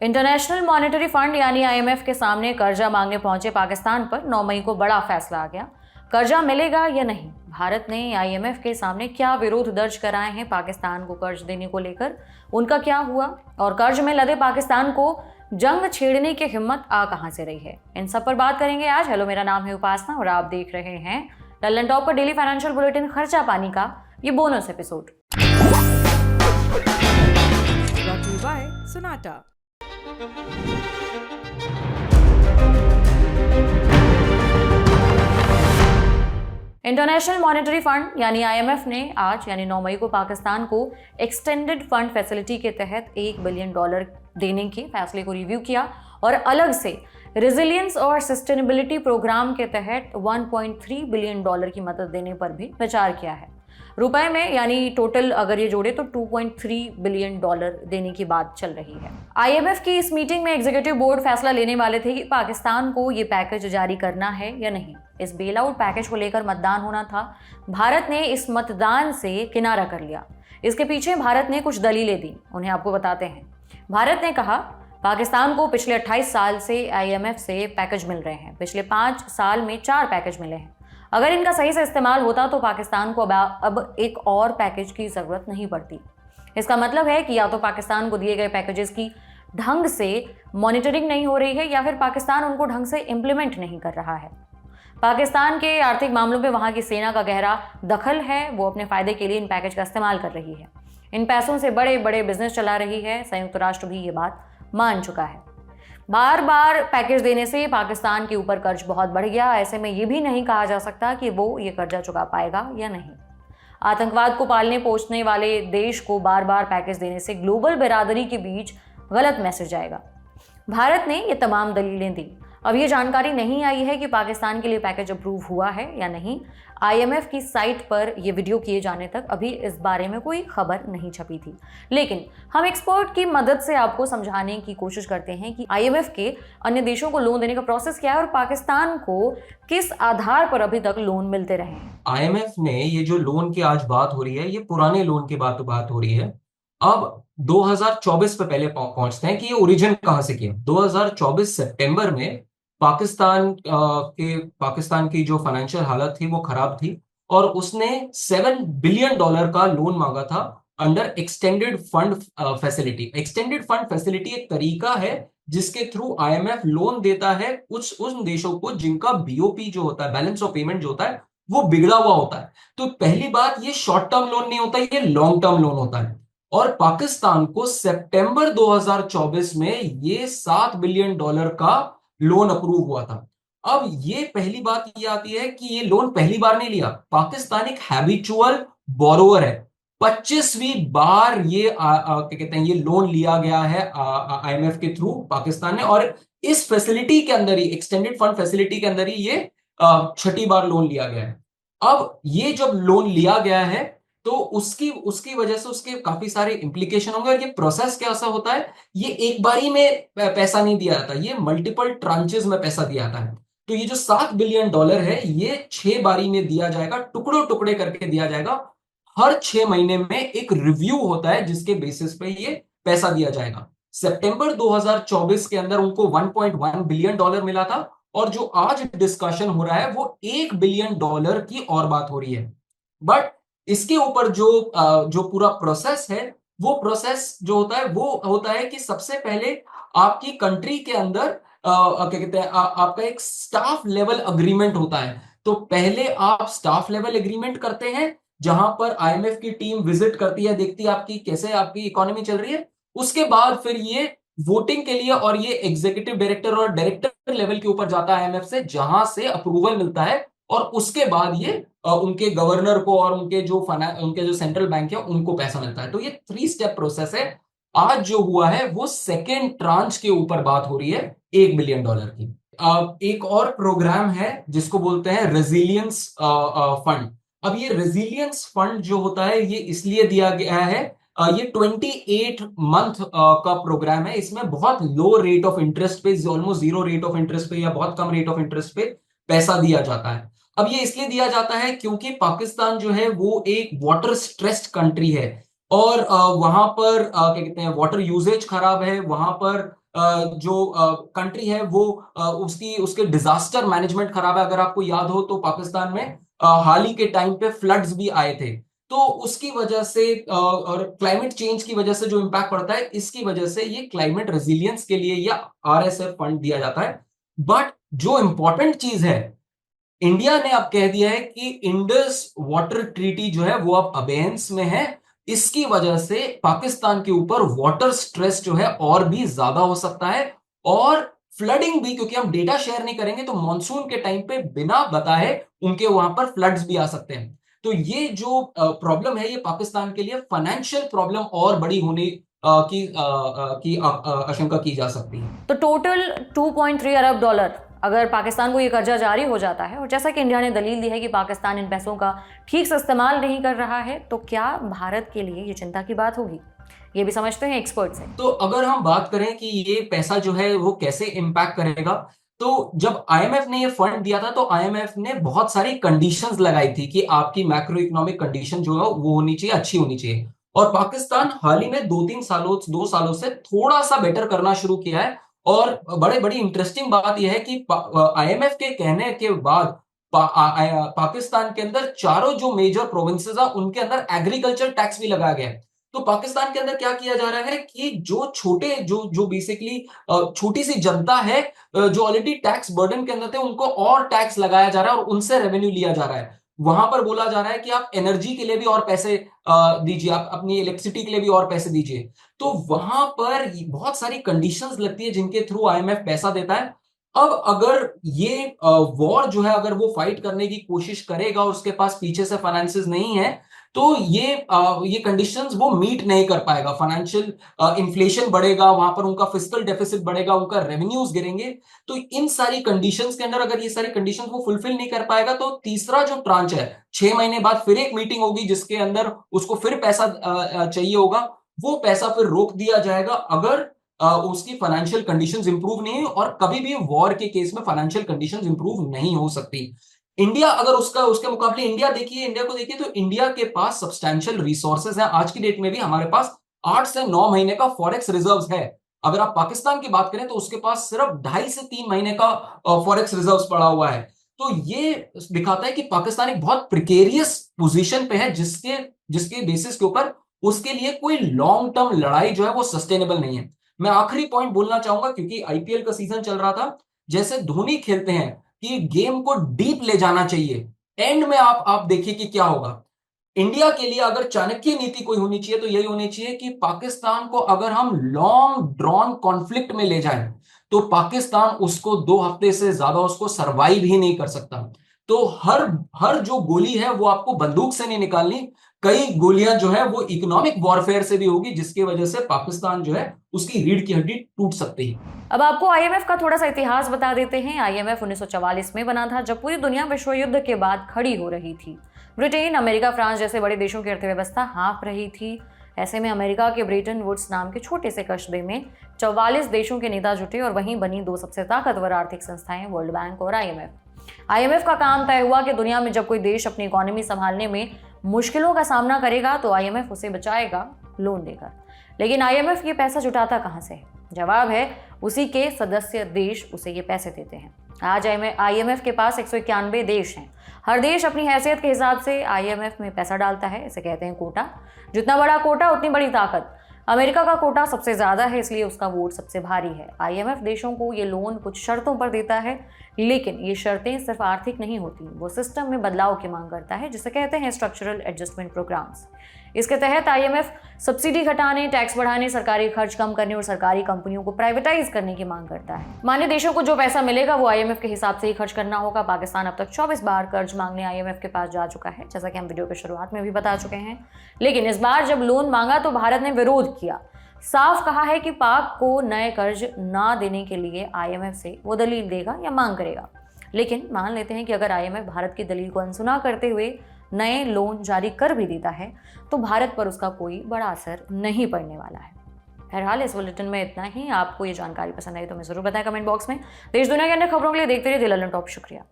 International monetary fund यानी IMF के सामने कर्जा मांगने पहुंचे पाकिस्तान पर 9 मई को बड़ा फैसला आ गया। कर्जा मिलेगा या नहीं, भारत ने आईएमएफ के सामने क्या विरोध दर्ज कराए हैं पाकिस्तान को कर्ज देने को लेकर, उनका क्या हुआ और कर्ज में लदे पाकिस्तान को जंग छेड़ने की हिम्मत आ कहां से रही है, इन सब पर बात करेंगे आज। हेलो, मेरा नाम है उपासना और आप देख रहे हैं लल्लन टॉप का डेली फाइनेंशियल बुलेटिन खर्चा पानी का ये bonus episode. Sonata. International monetary fund यानी आईएमएफ ने आज यानी 9 मई को पाकिस्तान को एक्सटेंडेड फंड फैसिलिटी के तहत $1 बिलियन देने के फैसले को रिव्यू किया और अलग से रेजिलियंस और सस्टेनेबिलिटी प्रोग्राम के तहत $1.3 बिलियन की मदद देने पर भी विचार किया है। रुपए में यानी टोटल अगर ये जोड़े तो $2.3 बिलियन देने की बात चल रही है। आईएमएफ की इस मीटिंग में एग्जीक्यूटिव बोर्ड फैसला लेने वाले थे कि पाकिस्तान को ये पैकेज जारी करना है या नहीं। इस बेल आउट पैकेज को लेकर मतदान होना था। भारत ने इस मतदान से किनारा कर लिया। इसके पीछे भारत ने कुछ दलीलें दी, उन्हें आपको बताते हैं। भारत ने कहा, पाकिस्तान को पिछले 28 साल से आईएमएफ से पैकेज मिल रहे हैं। पिछले 5 साल में 4 पैकेज मिले हैं। अगर इनका सही से इस्तेमाल होता तो पाकिस्तान को अब एक और पैकेज की ज़रूरत नहीं पड़ती। इसका मतलब है कि या तो पाकिस्तान को दिए गए पैकेजेस की ढंग से मॉनिटरिंग नहीं हो रही है या फिर पाकिस्तान उनको ढंग से इम्प्लीमेंट नहीं कर रहा है। पाकिस्तान के आर्थिक मामलों में वहाँ की सेना का गहरा दखल है। वो अपने फ़ायदे के लिए इन पैकेज का इस्तेमाल कर रही है। इन पैसों से बड़े बड़े बिजनेस चला रही है। संयुक्त राष्ट्र भी ये बात मान चुका है। बार बार पैकेज देने से पाकिस्तान के ऊपर कर्ज बहुत बढ़ गया। ऐसे में ये भी नहीं कहा जा सकता कि वो ये कर्जा चुका पाएगा या नहीं। आतंकवाद को पालने पोषने वाले देश को बार बार पैकेज देने से ग्लोबल बिरादरी के बीच गलत मैसेज आएगा। भारत ने ये तमाम दलीलें दी। अब ये जानकारी नहीं आई है कि पाकिस्तान के लिए पैकेज अप्रूव हुआ है या नहीं। आईएमएफ की साइट पर यह वीडियो किए जाने तक अभी इस बारे में कोई खबर नहीं छपी थी। लेकिन हम एक्सपर्ट की मदद से आपको समझाने की कोशिश करते हैं कि आईएमएफ के अन्य देशों को लोन देने का प्रोसेस क्या है और पाकिस्तान को किस आधार पर अभी तक लोन मिलते रहे हैं। आईएमएफ ने ये जो लोन की आज बात हो रही है, ये पुराने लोन की बात हो रही है। अब 2024 पे पहले पहुंचते हैं कि ये ओरिजिन कहां से किया। 2024 सितंबर में पाकिस्तान की जो फाइनेंशियल हालत थी वो खराब थी और उसने $7 बिलियन का लोन मांगा था under extended fund facility. Extended fund facility एक तरीका है जिसके थ्रू आईएमएफ लोन देता है उन देशों को जिनका बीओपी जो होता है, बैलेंस ऑफ पेमेंट जो होता है, वो बिगड़ा हुआ होता है। तो पहली बात, ये शॉर्ट टर्म लोन नहीं होता, ये लॉन्ग टर्म लोन होता है। और पाकिस्तान को सितंबर 2024 में ये $7 बिलियन का लोन अप्रूव हुआ था। अब ये पहली बात ये आती है कि ये लोन पहली बार नहीं लिया। पाकिस्तान एक हैबिचुअल बोरोवर है। 25वीं बार ये क्या कहते हैं, ये लोन लिया गया है आईएमएफ के थ्रू पाकिस्तान ने, और इस फैसिलिटी के अंदर ही, एक्सटेंडेड फंड फैसिलिटी के अंदर ही ये 6ठी बार लोन लिया गया है। अब ये जब लोन लिया गया है तो उसकी वजह से उसके काफी सारे इंप्लीकेशन होंगे। और ये प्रोसेस कैसा होता है, ये एक बारी में पैसा नहीं दिया जाता, ये मल्टीपल ट्रांचेस में पैसा दिया जाता है। तो ये जो $7 बिलियन है, ये 6 बारी में दिया जाएगा, टुकड़ों टुकड़े करके दिया जाएगा। हर 6 महीने में एक रिव्यू होता है जिसके बेसिस पे ये पैसा दिया जाएगा। सितंबर 2024 के अंदर उनको $1.1 बिलियन मिला था और जो आज डिस्कशन हो रहा है वो $1 बिलियन की और बात हो रही है। बट इसके ऊपर जो पूरा प्रोसेस है, वो प्रोसेस जो होता है वो होता है कि सबसे पहले आपकी कंट्री के अंदर क्या कहते हैं, आपका एक स्टाफ लेवल अग्रीमेंट होता है। तो पहले आप स्टाफ लेवल एग्रीमेंट करते हैं जहां पर आईएमएफ की टीम विजिट करती है, देखती है आपकी कैसे आपकी इकोनॉमी चल रही है। उसके बाद फिर ये वोटिंग के लिए और ये एग्जीक्यूटिव डायरेक्टर और डायरेक्टर लेवल के ऊपर जाता है आईएमएफ से, जहां से अप्रूवल मिलता है और उसके बाद ये उनके गवर्नर को और उनके जो सेंट्रल बैंक है उनको पैसा मिलता है। तो ये 3 स्टेप प्रोसेस है। आज जो हुआ है वो सेकेंड ट्रांच के ऊपर बात हो रही है $1 बिलियन की। एक और प्रोग्राम है जिसको बोलते हैं रेजिलियंस फंड। अब ये रेजिलियंस फंड जो होता है ये इसलिए दिया गया है, ये 28 मंथ का प्रोग्राम है। इसमें बहुत लो रेट ऑफ इंटरेस्ट पे, ऑलमोस्ट 0 रेट ऑफ इंटरेस्ट पे या बहुत कम रेट ऑफ इंटरेस्ट पे पैसा दिया जाता है। अब ये इसलिए दिया जाता है क्योंकि पाकिस्तान जो है वो एक वाटर स्ट्रेस्ड कंट्री है और वहां पर क्या कहते हैं, वाटर यूजेज खराब है, वहां पर जो कंट्री है वो उसके डिजास्टर मैनेजमेंट खराब है। अगर आपको याद हो तो पाकिस्तान में हाल ही के टाइम पे फ्लड्स भी आए थे, तो उसकी वजह से और क्लाइमेट चेंज की वजह से जो इंपैक्ट पड़ता है, इसकी वजह से ये क्लाइमेट रेजिलियंस के लिए या आरएसएफ फंड दिया जाता है। बट जो इंपॉर्टेंट चीज है, इंडिया ने अब कह दिया है कि इंडस वाटर ट्रीटी जो है वो अब अबेयंस में है। इसकी वजह से पाकिस्तान के ऊपर वाटर स्ट्रेस जो है और भी ज्यादा हो सकता है, और फ्लडिंग भी, क्योंकि हम डेटा शेयर नहीं करेंगे तो मानसून के टाइम पे बिना बताए उनके वहां पर फ्लड्स भी आ सकते हैं। तो ये जो प्रॉब्लम है, ये पाकिस्तान के लिए फाइनेंशियल प्रॉब्लम और बड़ी होने की आशंका की जा सकती है। तो टोटल 2.3 अरब डॉलर अगर पाकिस्तान को ये कर्जा जारी हो जाता है, और जैसा कि इंडिया ने दलील दी है कि पाकिस्तान इन पैसों का ठीक से इस्तेमाल नहीं कर रहा है, तो क्या भारत के लिए ये चिंता की बात होगी? ये भी समझते हैं एक्सपर्ट से। तो अगर हम बात करें कि ये पैसा जो है वो कैसे इम्पैक्ट करेगा, तो जब आईएमएफ ने ये फंड दिया था तो आईएमएफ ने बहुत सारी कंडीशंस लगाई थी कि आपकी मैक्रो इकोनॉमिक कंडीशन जो है वो होनी चाहिए, अच्छी होनी चाहिए। और पाकिस्तान हाल ही में 2 सालों से थोड़ा सा बेटर करना शुरू किया है। और बड़ी इंटरेस्टिंग बात यह है कि आईएमएफ के कहने के बाद पाकिस्तान के अंदर चारों जो मेजर प्रोविंसेस है उनके अंदर एग्रीकल्चर टैक्स भी लगाया गया है। तो पाकिस्तान के अंदर क्या किया जा रहा है कि जो छोटे जो जो बेसिकली छोटी सी जनता है, जो ऑलरेडी टैक्स बर्डन के अंदर थे, उनको और टैक्स लगाया जा रहा है और उनसे रेवेन्यू लिया जा रहा है। वहां पर बोला जा रहा है कि आप एनर्जी के लिए भी और पैसे दीजिए, आप अपनी इलेक्ट्रिसिटी के लिए भी और पैसे दीजिए। तो वहां पर बहुत सारी कंडीशंस लगती है जिनके थ्रू आईएमएफ पैसा देता है। अब अगर ये वॉर जो है अगर वो फाइट करने की कोशिश करेगा और उसके पास पीछे से फाइनेंसेस नहीं है, तो ये कंडीशंस वो मीट नहीं कर पाएगा। फाइनेंशियल इन्फ्लेशन बढ़ेगा, वहां पर उनका फिस्कल डेफिसिट बढ़ेगा, उनका रेवेन्यूज गिरेंगे। तो इन सारी कंडीशंस के अंदर अगर ये सारी कंडीशंस वो फुलफिल नहीं कर पाएगा, तो तीसरा जो ट्रांच है, 6 महीने बाद फिर एक मीटिंग होगी जिसके अंदर उसको फिर पैसा चाहिए होगा। वो पैसा फिर रोक दिया जाएगा अगर उसकी फाइनेंशियल कंडीशंस इंप्रूव नहीं, और कभी भी वॉर के केस में फाइनेंशियल कंडीशंस इंप्रूव नहीं हो सकती। इंडिया अगर उसके मुकाबले इंडिया को देखिए, तो इंडिया के पास सब्सटैंशियल रिसोर्सेज है। आज की डेट में भी हमारे पास 8 से 9 महीने का फॉरेक्स रिजर्व्स है। अगर आप पाकिस्तान की बात करें तो उसके पास सिर्फ 2.5 से 3 महीने का फॉरेक्स रिजर्व्स पड़ा हुआ है। तो ये दिखाता है कि पाकिस्तान एक बहुत प्रिकेरियस पोजीशन पे है, जिसके जिसके बेसिस के ऊपर उसके लिए कोई लॉन्ग टर्म लड़ाई जो है वो सस्टेनेबल नहीं है। मैं आखिरी पॉइंट बोलना चाहूंगा, क्योंकि आईपीएल का सीजन चल रहा था। जैसे धोनी खेलते हैं कि गेम को डीप ले जाना चाहिए, एंड में आप देखिए कि क्या होगा। इंडिया के लिए अगर चाणक्य नीति कोई होनी चाहिए तो यही होनी चाहिए कि पाकिस्तान को अगर हम लॉन्ग ड्रॉन कॉन्फ्लिक्ट में ले जाएं, तो पाकिस्तान उसको 2 हफ्ते से ज्यादा उसको सरवाइव ही नहीं कर सकता। तो हर हर जो गोली है वो आपको बंदूक से नहीं निकालनी, कई गोलियां जो है वो इकोनॉमिक वॉरफेयर से भी होगी, जिसकी वजह से पाकिस्तान जो है उसकी रीढ़ की हड्डी टूट सकती है। अब आपको आईएमएफ का थोड़ा सा इतिहास बता देते हैं। आईएमएफ 1944 में बना था, जब पूरी दुनिया विश्व युद्ध के बाद खड़ी हो रही थी। ब्रिटेन, अमेरिका, फ्रांस जैसे बड़े देशों की अर्थव्यवस्था हाँफ रही थी। ऐसे में अमेरिका के ब्रेटन वुड्स नाम के छोटे से कस्बे में 44 देशों के नेता जुटे और वहीं बनी 2 सबसे ताकतवर आर्थिक संस्थाएं, वर्ल्ड बैंक और आईएमएफ। आईएमएफ का काम तय हुआ कि दुनिया में जब कोई देश अपनी इकोनॉमी संभालने में मुश्किलों का सामना करेगा तो आईएमएफ उसे बचाएगा लोन देकर। लेकिन आईएमएफ ये पैसा जुटाता कहां से? जवाब है, उसी के सदस्य देश उसे ये पैसे देते हैं। आज आईएमएफ के पास 191 देश हैं। हर देश अपनी हैसियत के हिसाब से आईएमएफ में पैसा डालता है। इसे कहते हैं कोटा। जितना बड़ा कोटा उतनी बड़ी ताकत। अमेरिका का कोटा सबसे ज्यादा है, इसलिए उसका वोट सबसे भारी है। आईएमएफ देशों को ये लोन कुछ शर्तों पर देता है, लेकिन ये शर्तें सिर्फ आर्थिक नहीं होती, वो सिस्टम में बदलाव की मांग करता है, जिसे कहते हैं स्ट्रक्चरल एडजस्टमेंट प्रोग्राम्स। इसके तहत आईएमएफ सब्सिडी घटाने, टैक्स बढ़ाने, सरकारी खर्च कम करने और सरकारी कंपनियों को प्राइवेटाइज करने की मांग करता है। मान्य देशों को जो पैसा मिलेगा वो आईएमएफ के हिसाब से ही खर्च करना होगा। पाकिस्तान अब तक 24 बार कर्ज मांगने आईएमएफ के पास जा चुका है, जैसा कि हम वीडियो के शुरुआत में भी बता चुके हैं। लेकिन इस बार जब लोन मांगा तो भारत ने विरोध किया। साफ कहा है कि पाक को नए कर्ज ना देने के लिए आईएमएफ से वो दलील देगा या मांग करेगा। लेकिन मान लेते हैं कि अगर आईएमएफ भारत की दलील को अनसुना करते हुए नए लोन जारी कर भी देता है तो भारत पर उसका कोई बड़ा असर नहीं पड़ने वाला है। बहरहाल इस बुलेटिन में इतना ही। आपको ये जानकारी पसंद आई तो हमें जरूर बताएं कमेंट बॉक्स में। देश दुनिया के अन्य खबरों के लिए देखते रहिए दिल टॉप। शुक्रिया।